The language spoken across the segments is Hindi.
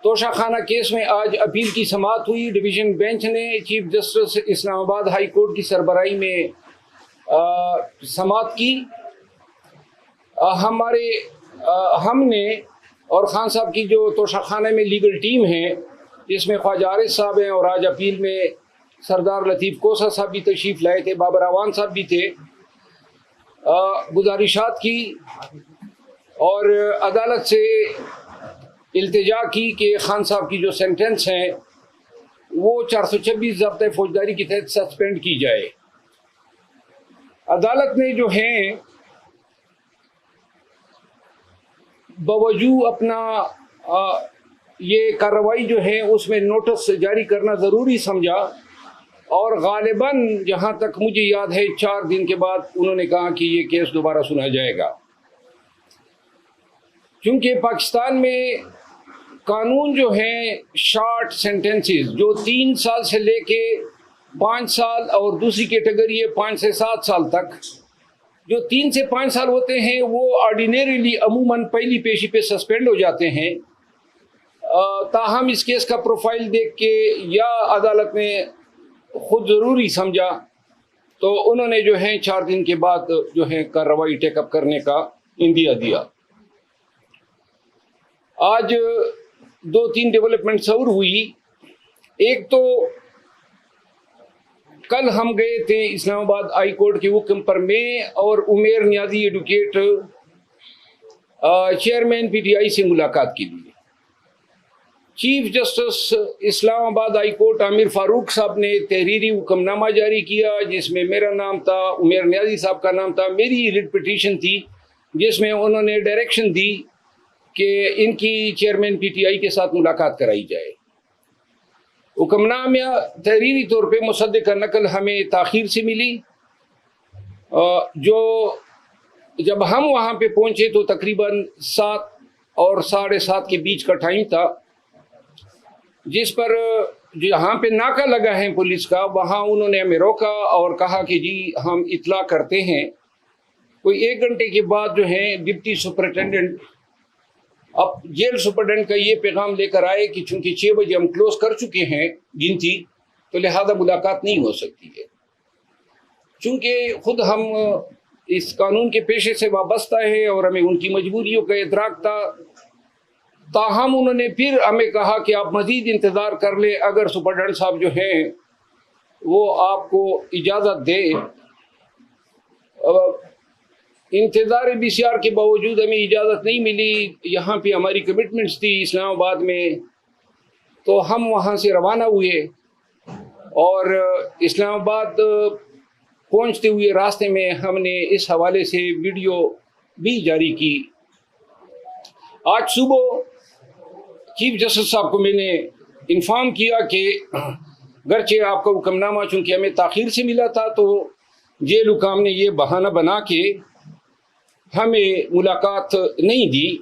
तोशाखाना केस में आज अपील की समाअत हुई। डिवीज़न बेंच ने chief justice Islamabad high court की सरबराही में समाअत की। हमने और खान साहब की जो तोशाखाना में लीगल टीम है, जिसमें ख्वाजा आरिफ साहब हैं और आज अपील में सरदार लतीफ़ कोसा साहब भी तशरीफ़ लाए थे, बाबर अवान साहब भी थे, गुजारिशात की और अदालत से इल्तिजा की कि खान साहब की जो सेंटेंस हैं वो 426 ज़ब्त फौजदारी के तहत सस्पेंड की जाए। अदालत ने जो है बावजूद अपना ये कार्रवाई जो है उसमें नोटिस जारी करना ज़रूरी समझा और गालिबन जहाँ तक मुझे याद है 4 दिन के बाद उन्होंने कहा कि ये केस दोबारा सुना जाएगा। क्योंकि पाकिस्तान में कानून जो है शॉर्ट सेंटेंसेस जो 3 साल से लेके 5 साल और दूसरी कैटेगरी है 5 से 7 साल तक, जो 3 से 5 साल होते हैं वो ऑर्डिनरीली अमूमन पहली पेशी पे सस्पेंड हो जाते हैं। ताहम इस केस का प्रोफाइल देख के या अदालत ने खुद ज़रूरी समझा तो उन्होंने जो है 4 दिन के बाद जो है कार्रवाई टेकअप करने का इंदिया दिया। आज 2-3 डेवलपमेंट्स और हुई। एक तो कल हम गए थे इस्लामाबाद हाई कोर्ट के हुक्म पर मैं और उमेर नियाजी एडवोकेट चेयरमैन पीटीआई से मुलाकात के लिए। Chief justice Islamabad high court Aamir Farooq साहब ने तहरीरी हुक्मनामा जारी किया जिसमें मेरा नाम था, उमेर नियाजी साहब का नाम था, मेरी रिट पिटीशन थी जिसमें उन्होंने डायरेक्शन दी कि इनकी चेयरमैन पीटीआई के साथ मुलाकात कराई जाए। हुक्मनामा तहरीरी तौर पे मुसद्दिक़ का नकल हमें ताख़ीर से मिली। जो जब हम वहाँ पे पहुँचे तो तकरीबन 7 और 7:30 के बीच का टाइम था, जिस पर जहाँ पे नाका लगा है पुलिस का वहाँ उन्होंने हमें रोका और कहा कि जी हम इत्ला करते हैं। कोई 1 घंटे के बाद जो है डिप्टी सुपरिटेंडेंट अब जेल सुपरिटेंडेंट का ये पैगाम लेकर आए कि चूंकि 6 बजे हम क्लोज कर चुके हैं गिनती, तो लिहाजा मुलाकात नहीं हो सकती है। चूंकि खुद हम इस कानून के पेशे से वाबस्ता है और हमें उनकी मजबूरियों का इदराक था, ताहम उन्होंने फिर हमें कहा कि आप मज़ीद इंतज़ार कर ले, अगर सुपरिटेंडेंट साहब जो हैं वो आपको इजाज़त दे। इंतज़ार BCR के बावजूद हमें इजाज़त नहीं मिली। यहाँ पे हमारी कमिटमेंट्स थी इस्लामाबाद में, तो हम वहाँ से रवाना हुए और इस्लामाबाद पहुँचते हुए रास्ते में हमने इस हवाले से वीडियो भी जारी की। आज सुबह चीफ जस्टिस साहब को मैंने इन्फॉर्म किया कि गरचे आपका हुक्मनामा चूँकि हमें ताख़ीर से मिला था, तो जेल हुकाम ने ये बहाना बना के हमें मुलाकात नहीं दी।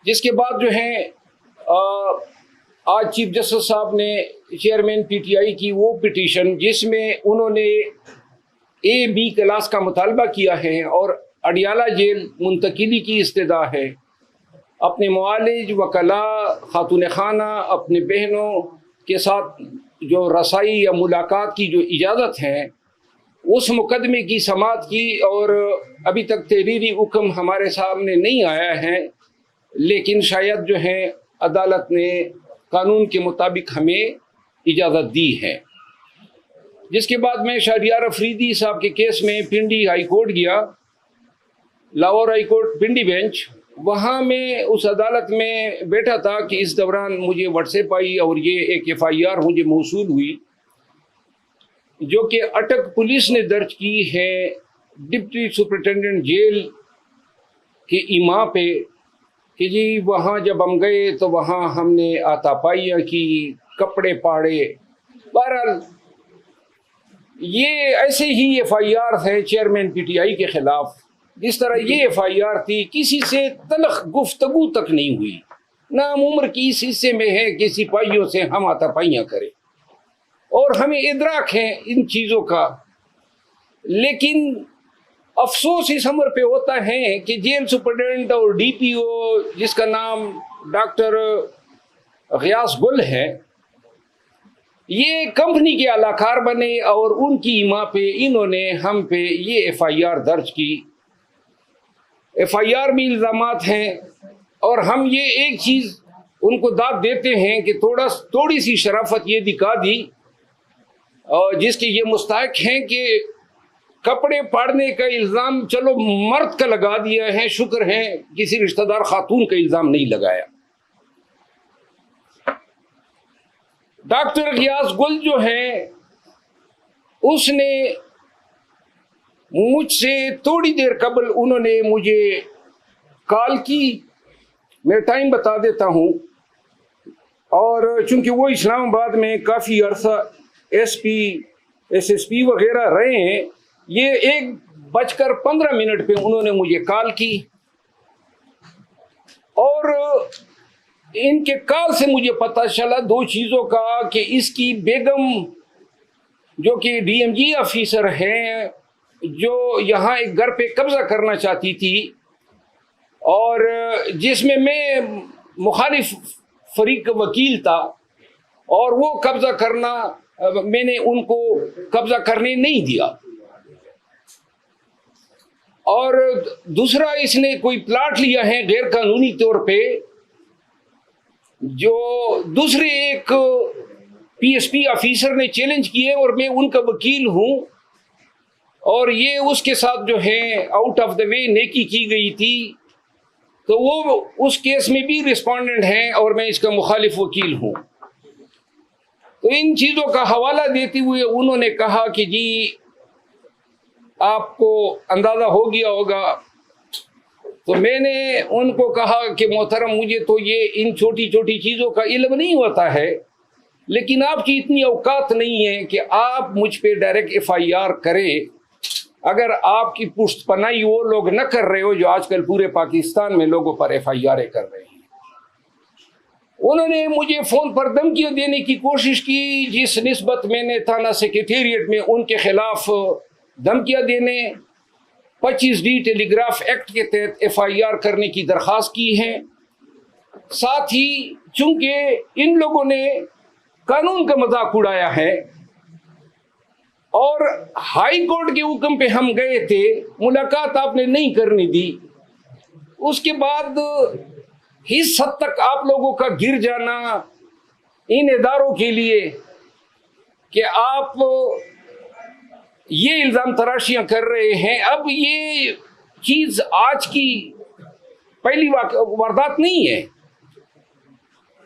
जिसके बाद जो है आज चीफ जस्टिस साहब ने चेयरमैन पीटीआई की वो पिटीशन जिसमें उन्होंने A-B क्लास का मुतालबा किया है और अडियाला जेल मुंतकिली की इस्तदा है, अपने मुआलिज वकला खातून खाना अपने बहनों के साथ जो रसाई या मुलाकात की जो इजाज़त है उस मुकदमे की समाअत की। और अभी तक तहरीरी हुक्म हमारे सामने नहीं आया है, लेकिन शायद जो है अदालत ने कानून के मुताबिक हमें इजाज़त दी है। जिसके बाद मैं शहरियार अफरीदी साहब के केस में पिंडी हाई कोर्ट गया, लाहौर हाई कोर्ट पिंडी बेंच। वहाँ मैं उस अदालत में बैठा था कि इस दौरान मुझे व्हाट्सएप आई और ये एक FIR मुझे मौसूल हुई जो कि अटक पुलिस ने दर्ज की है डिप्टी सुपरिटेंडेंट जेल के इमा पे कि जी वहाँ जब हम गए तो वहाँ हमने आतापाइयाँ की, कपड़े पाड़े। बहरहाल ये ऐसे ही FIR है चेयरमैन PTI के ख़िलाफ़। जिस तरह ये FIR थी, किसी से तलख गुफ्तगू तक नहीं हुई, ना हम उम्र की इस हिस्से में है कि सिपाहियों से हम आतापाइयाँ करें और हमें इदराक है इन चीज़ों का। लेकिन अफसोस इस अमर पे होता है कि जेल सुपरिटेंडेंट और DPO जिसका नाम डॉक्टर गियास गुल हैं, ये कंपनी के अलाकार बने और उनकी इमा पे इन्होंने हम पे ये FIR दर्ज की। FIR में इल्ज़ामात हैं और हम ये एक चीज़ उनको दाद देते हैं कि थोड़ी सी शराफत ये दिखा दी और जिसके ये मुस्तहक हैं कि कपड़े फाड़ने का इल्ज़ाम चलो मर्द का लगा दिया है, शुक्र है किसी रिश्तेदार खातून का इल्ज़ाम नहीं लगाया। डॉक्टर गियास गुल जो है उसने मुझसे थोड़ी देर कबल उन्होंने मुझे कॉल की, मैं टाइम बता देता हूँ, और चूंकि वो इस्लामाबाद में काफ़ी अरसा SP SSP वगैरह रहे हैं, ये 1:15 पे उन्होंने मुझे कॉल की और इनके कॉल से मुझे पता चला दो चीज़ों का कि इसकी बेगम जो कि DMG ऑफिसर हैं, जो यहाँ एक घर पे कब्जा करना चाहती थी और जिसमें मैं मुखालिफ फरीक का वकील था, और वो कब्जा करना मैंने उनको कब्जा करने नहीं दिया। और दूसरा, इसने कोई प्लाट लिया है गैर कानूनी तौर पे, जो दूसरे एक PSP ऑफिसर ने चैलेंज किए और मैं उनका वकील हूं, और ये उसके साथ जो है आउट ऑफ द वे नेकी की गई थी, तो वो उस केस में भी रिस्पोंडेंट हैं और मैं इसका मुखालिफ वकील हूं। तो इन चीज़ों का हवाला देते हुए उन्होंने कहा कि जी आपको अंदाज़ा हो गया होगा। तो मैंने उनको कहा कि मोहतरम, मुझे तो ये इन छोटी छोटी चीज़ों का इल्म नहीं होता है, लेकिन आपकी इतनी औकात नहीं है कि आप मुझ पे डायरेक्ट FIR करें। अगर आपकी पुष्टपनाही वो लोग न कर रहे हो जो आजकल पूरे पाकिस्तान में लोगों पर FIR कर रहे हैं। उन्होंने मुझे फ़ोन पर धमकियाँ देने की कोशिश की, जिस निस्बत मैंने थाना सेक्रेटेरिएट में उनके खिलाफ धमकियाँ देने 25D टेलीग्राफ एक्ट के तहत FIR करने की दरख्वास्त की है। साथ ही चूंकि इन लोगों ने कानून का मजाक उड़ाया है और हाई कोर्ट के हुक्म पे हम गए थे, मुलाकात आपने नहीं करने दी, उसके बाद इस हद तक आप लोगों का गिर जाना इन इदारों के लिए कि आप ये इल्ज़ाम तराशियां कर रहे हैं। अब ये चीज़ आज की पहली वारदात नहीं है।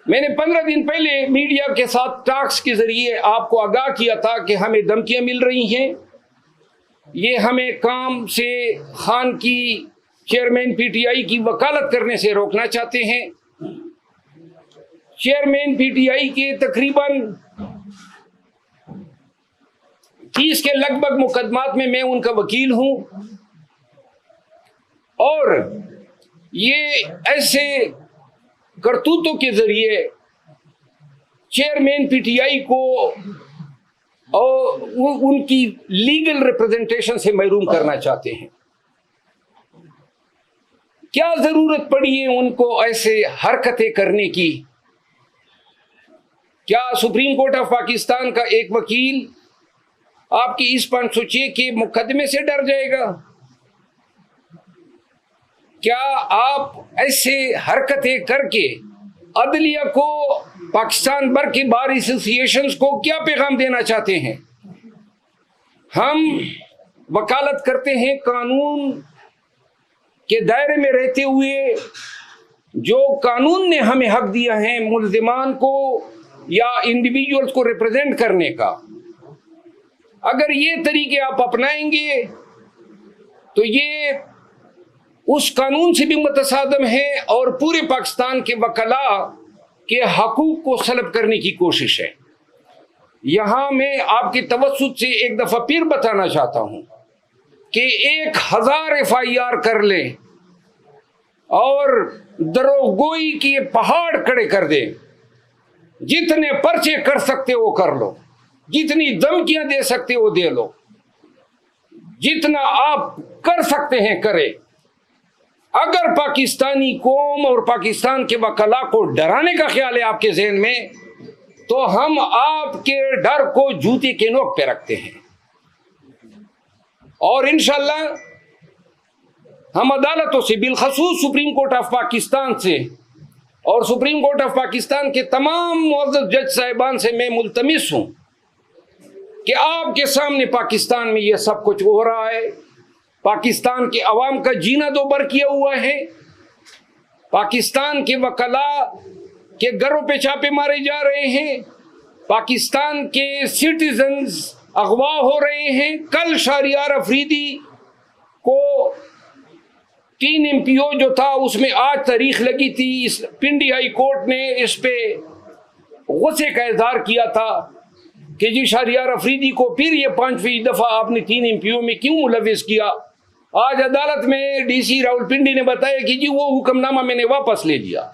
मैंने 15 दिन पहले मीडिया के साथ टॉक्स के जरिए आपको आगाह किया था कि हमें धमकियां मिल रही हैं, ये हमें काम से खान की चेयरमैन PTI की वकालत करने से रोकना चाहते हैं। चेयरमैन PTI के तकरीबन 30 के लगभग मुकदमात में मैं उनका वकील हूं, और ये ऐसे करतूतों के जरिए चेयरमैन PTI को और उनकी लीगल रिप्रेजेंटेशन से महरूम करना चाहते हैं। क्या जरूरत पड़ी है उनको ऐसे हरकतें करने की? क्या सुप्रीम कोर्ट ऑफ पाकिस्तान का एक वकील आपकी इस 506 के मुकदमे से डर जाएगा? क्या आप ऐसे हरकतें करके अदलिया को, पाकिस्तान भर के बार एसोसिएशंस को क्या पैगाम देना चाहते हैं? हम वकालत करते हैं कानून के दायरे में रहते हुए, जो कानून ने हमें हक दिया है मुल्जिमान को या इंडिविजुअल्स को रिप्रेजेंट करने का। अगर ये तरीके आप अपनाएंगे तो ये उस कानून से भी मुतसादम है और पूरे पाकिस्तान के वकला के हकूक को सलब करने की कोशिश है। यहां मैं आपकी तवज्जुह से एक दफा फिर बताना चाहता हूं कि 1000 FIR कर ले और दरोगोई के पहाड़ खड़े कर दे, जितने पर्चे कर सकते हो कर लो, जितनी धमकियां दे सकते हो दे लो, जितना आप कर सकते हैं करें। अगर पाकिस्तानी कौम और पाकिस्तान के वकला को डराने का ख्याल है आपके ज़हन में, तो हम आपके डर को जूते के नोक पे रखते हैं और इंशाअल्लाह हम अदालतों से, बिलखसूस सुप्रीम कोर्ट ऑफ पाकिस्तान से और सुप्रीम कोर्ट ऑफ पाकिस्तान के तमाम मुअज़्ज़ज़ जज साहिबान से मैं मुल्तमिस हूं कि आपके सामने पाकिस्तान में यह सब कुछ हो रहा है। पाकिस्तान के अवाम का जीना दोबर किया हुआ है। पाकिस्तान के वकला के घरों पे छापे मारे जा रहे हैं। पाकिस्तान के सिटीजन्स अगवा हो रहे हैं। कल शहरियार अफरीदी को 3 MPO जो था उसमें आज तारीख लगी थी। इस पिंडी हाई कोर्ट ने इस पे गुस्से का इजहार किया था कि जी शहरियार अफरीदी को फिर ये 5वीं दफ़ा आपने 3 MPO में क्यों मुलविस किया। आज अदालत में DC रावलपिंडी ने बताया कि जी वो हुक्मनामा मैंने वापस ले लिया।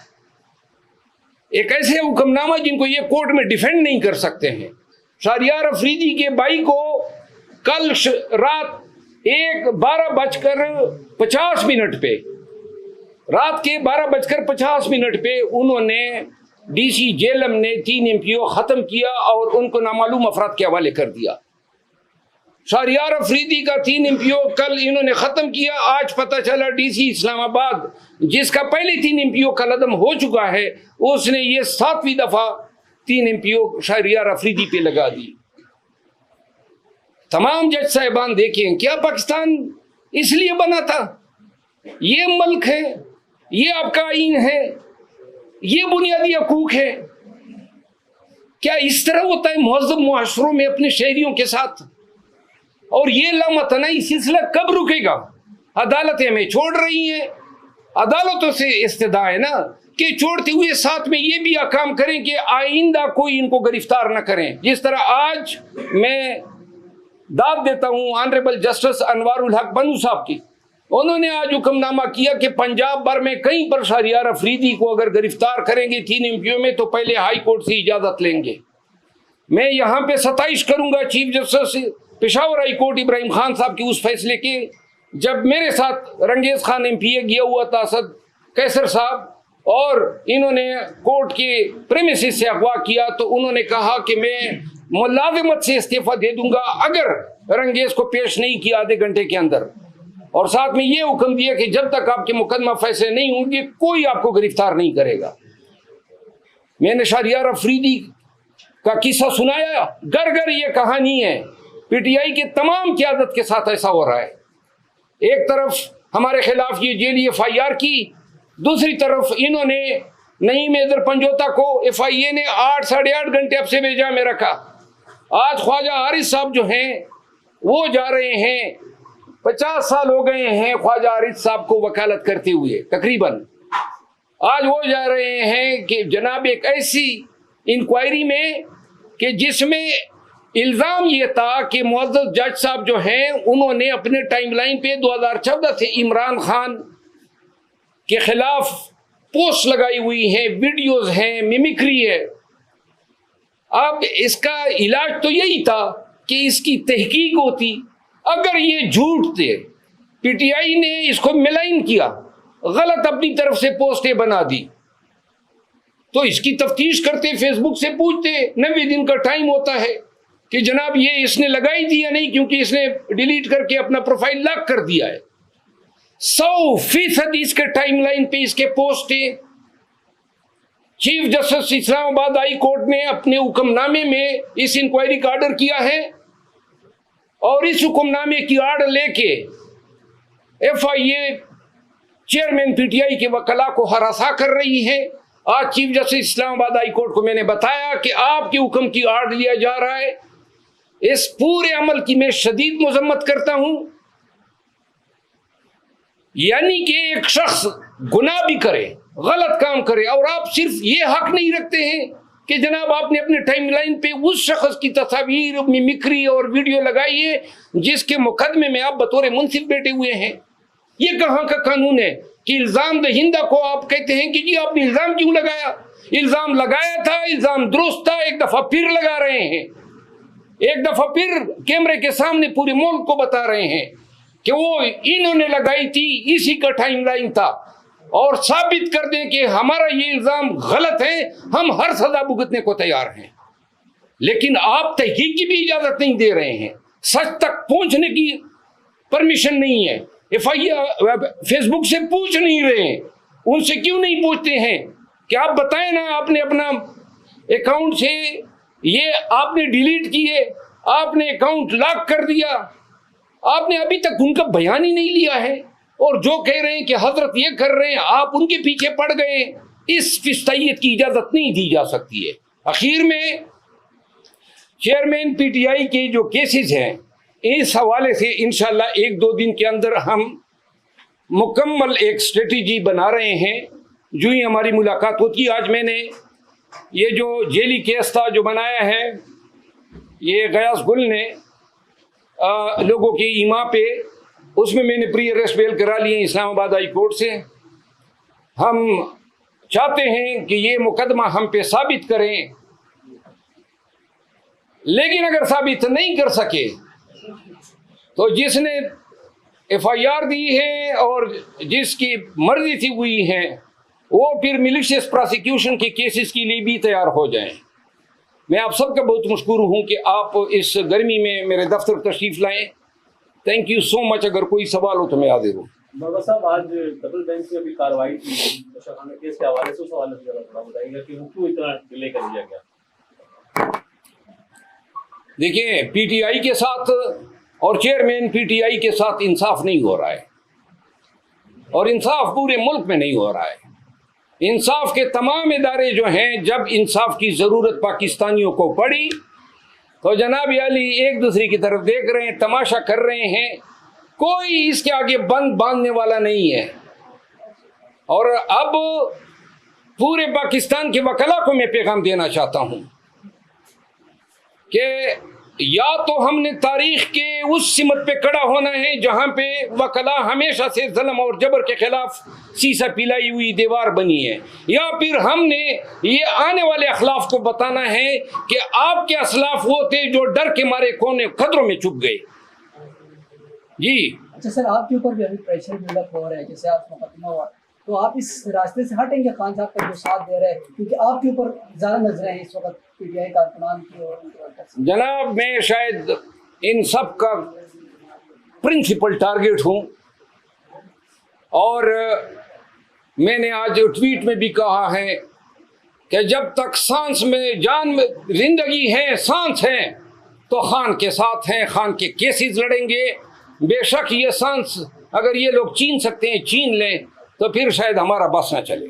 एक ऐसे हुक्मनामा जिनको ये कोर्ट में डिफेंड नहीं कर सकते हैं। शहरियार अफरीदी के भाई को कल रात 12:50 पे, रात के 12:50 पे उन्होंने DC जेलम ने 3 MPO ख़त्म किया और उनको नामालूम अफराद के हवाले कर दिया। शहरियार अफरीदी का 3 MPO कल इन्होंने ख़त्म किया। आज पता चला DC इस्लामाबाद, जिसका पहले 3 MPO का लदम हो चुका है, उसने ये 7वीं दफ़ा 3 MPO शहरियार अफरीदी पे लगा दी। तमाम जज साहिबान देखें, क्या पाकिस्तान इसलिए बना था? ये मुल्क है, ये आपका आईन है, ये बुनियादी हकूक है। क्या इस तरह होता है मुहज़्ज़ब मुआशरों में अपने शहरियों के साथ? और ये लामतनाई सिलसिला कब रुकेगा? अदालतें हमें छोड़ रही हैं। अदालतों से इस्तदा है ना कि छोड़ते हुए साथ में ये भी काम करें कि आइंदा कोई इनको गिरफ्तार न करें। जिस तरह आज मैं दाद देता हूं ऑनरेबल जस्टिस अनवारुल हक बनू साहब की, उन्होंने आज हुक्मनामा किया कि पंजाब भर में कहीं पर शहरियार अफरीदी को अगर गिरफ्तार करेंगे 3 MPO में तो पहले हाई कोर्ट से इजाजत लेंगे। मैं यहाँ पे सताइश करूंगा chief justice Peshawar high court Ibrahim Khan साहब के उस फैसले के, जब मेरे साथ रंगेज खान MPA गया हुआ था, असद कैसर साहब, और इन्होंने कोर्ट के प्रेमिसेस से अगवा किया, तो उन्होंने कहा कि मैं मुलाजिमत से इस्तीफा दे दूंगा अगर रंगेज को पेश नहीं किया आधे घंटे के अंदर। और साथ में ये हुक्म दिया कि जब तक आपके मुकदमा फैसले नहीं होंगे कोई आपको गिरफ्तार नहीं करेगा। मैंने शहरियार अफरीदी का किस्सा सुनाया, घर घर ये कहानी है। PTI के तमाम क़यादत के साथ ऐसा हो रहा है। एक तरफ हमारे खिलाफ ये जेली FIR की, दूसरी तरफ इन्होंने नईम हैदर पंजोता को FIA ने 8 साढ़े 8 घंटे अब से बेजा में रखा। आज ख्वाजा हारिस साहब जो हैं वो जा रहे हैं, 50 साल हो गए हैं ख्वाजा हारिस साहब को वकालत करते हुए तकरीबन। आज वो जा रहे हैं कि जनाब एक ऐसी इंक्वायरी में कि जिसमें इल्ज़ाम ये था कि मुअज़्ज़ज़ जज साहब जो हैं उन्होंने अपने टाइमलाइन पे 2014 से इमरान खान के खिलाफ पोस्ट लगाई हुई हैं, वीडियोस हैं, मिमिक्री है। अब इसका इलाज तो यही था कि इसकी तहकीक होती। अगर ये झूठ थे, PTI ने इसको मिलाइन किया, गलत अपनी तरफ से पोस्टें बना दी, तो इसकी तफ्तीश करते, फेसबुक से पूछते। 90 दिन का टाइम होता है कि जनाब ये इसने लगाई थी या नहीं, क्योंकि इसने डिलीट करके अपना प्रोफाइल लॉक कर दिया है। 100% इसके टाइमलाइन पे इसके पोस्ट थे। Chief justice Islamabad high court ने अपने हुक्मनामे में इस इंक्वायरी का ऑर्डर किया है और इस हुक्मनामे की आड़ लेके FIA चेयरमैन PTI के वकला को हरासा कर रही है। आज chief justice Islamabad high court को मैंने बताया कि आपके हुक्म की आड़ लिया जा रहा है। इस पूरे अमल की मैं शदीद मजम्मत करता हूं। यानी कि एक शख्स गुनाह भी करे, गलत काम करे, और आप सिर्फ ये हक नहीं रखते हैं कि जनाब आपने अपने टाइमलाइन पे उस शख्स की तस्वीर, मिमिक्री और वीडियो लगाई है जिसके मुकदमे में आप बतौर मुंसिफ बैठे हुए हैं। ये कहाँ का कानून है कि इल्जाम दहिंदा को आप कहते हैं कि जी आपने इल्जाम क्यों लगाया? इल्जाम लगाया था, इल्जाम दुरुस्त था, एक दफा फिर लगा रहे हैं, एक दफा फिर कैमरे के सामने पूरे मुल्क को बता रहे हैं कि वो इन्होंने लगाई थी, इसी का टाइमलाइन था, और साबित कर दें कि हमारा ये इल्जाम गलत है, हम हर सजा भुगतने को तैयार हैं। लेकिन आप तहकीक की भी इजाजत नहीं दे रहे हैं, सच तक पहुंचने की परमिशन नहीं है। FIR फेसबुक से पूछ नहीं रहे हैं, उनसे क्यों नहीं पूछते हैं कि आप बताएं ना, आपने अपना अकाउंट से ये आपने डिलीट किए, आपने अकाउंट लॉक कर दिया, आपने अभी तक उनका बयान ही नहीं लिया है। और जो कह रहे हैं कि हजरत ये कर रहे हैं, आप उनके पीछे पड़ गए, इस फिस्तायत की इजाजत नहीं दी जा सकती है। आखिर में चेयरमैन PTI के जो केसेस हैं, इस हवाले से इंशाल्लाह 1-2 दिन के अंदर हम मुकम्मल एक स्ट्रेटजी बना रहे हैं। जो ही हमारी मुलाकात होती, आज मैंने ये जो जेली केस था जो बनाया है, ये गयास गुल ने लोगों की ईमा पे, उसमें मैंने प्री अरेस्ट बेल करा लिए इस्लामाबाद हाई कोर्ट से। हम चाहते हैं कि ये मुकदमा हम पे साबित करें, लेकिन अगर साबित नहीं कर सके तो जिसने FIR दी है और जिसकी मर्जी थी हुई है, वो फिर मिलिशियस प्रोसिक्यूशन के केसेस के लिए भी तैयार हो जाएं। मैं आप सबका बहुत मशकूर हूं कि आप इस गर्मी में मेरे दफ्तर तशरीफ लाएं। Thank you so much. अगर कोई सवाल हो तो मैं हाजिर हूँ। बाबा साहब, आज डबल बेंच में भी कार्रवाई थी केस के हवाले से, उस हवाले से थोड़ा बताइएगा कि वो क्यों इतना डिले कर दिया गया। देखिए, PTI के साथ और चेयरमैन PTI के साथ इंसाफ नहीं हो रहा है, और इंसाफ पूरे मुल्क में नहीं हो रहा है। इंसाफ के तमाम इदारे जो हैं, जब इंसाफ की ज़रूरत पाकिस्तानियों को पड़ी तो जनाब अली एक दूसरे की तरफ देख रहे हैं, तमाशा कर रहे हैं। कोई इसके आगे बंद बांधने वाला नहीं है। और अब पूरे पाकिस्तान के वकला को मैं पैगाम देना चाहता हूं कि या तो हमने तारीख के उस सिमत पे खड़ा होना है जहां पे वकला हमेशा से जुल्म और जबर के खिलाफ सीसा पिलाई हुई दीवार बनी है, या फिर हमने ये आने वाले अखलाफ को बताना है कि आपके असलाफ वो थे जो डर के मारे कोने खतरों में छुप गए। जी अच्छा सर, आपके ऊपर भी अभी प्रेशर बिल्डअप हो रहा है, जैसे आप मुकदमा हुआ, तो आप इस रास्ते से हटेंगे खान साहब का जो साथ दे रहे हैं, क्योंकि आपके ऊपर ज़्यादा नजरें हैं इस वक्त PTI कारकुनान की और जनाब, मैं शायद इन सब का प्रिंसिपल टारगेट हूं, और मैंने आज ट्वीट में भी कहा है कि जब तक सांस में जान में जिंदगी है, सांस है, तो खान के साथ हैं, खान के केसेस लड़ेंगे। बेशक ये सांस अगर ये लोग छीन सकते हैं, छीन लें, तो फिर शायद हमारा बस न चले।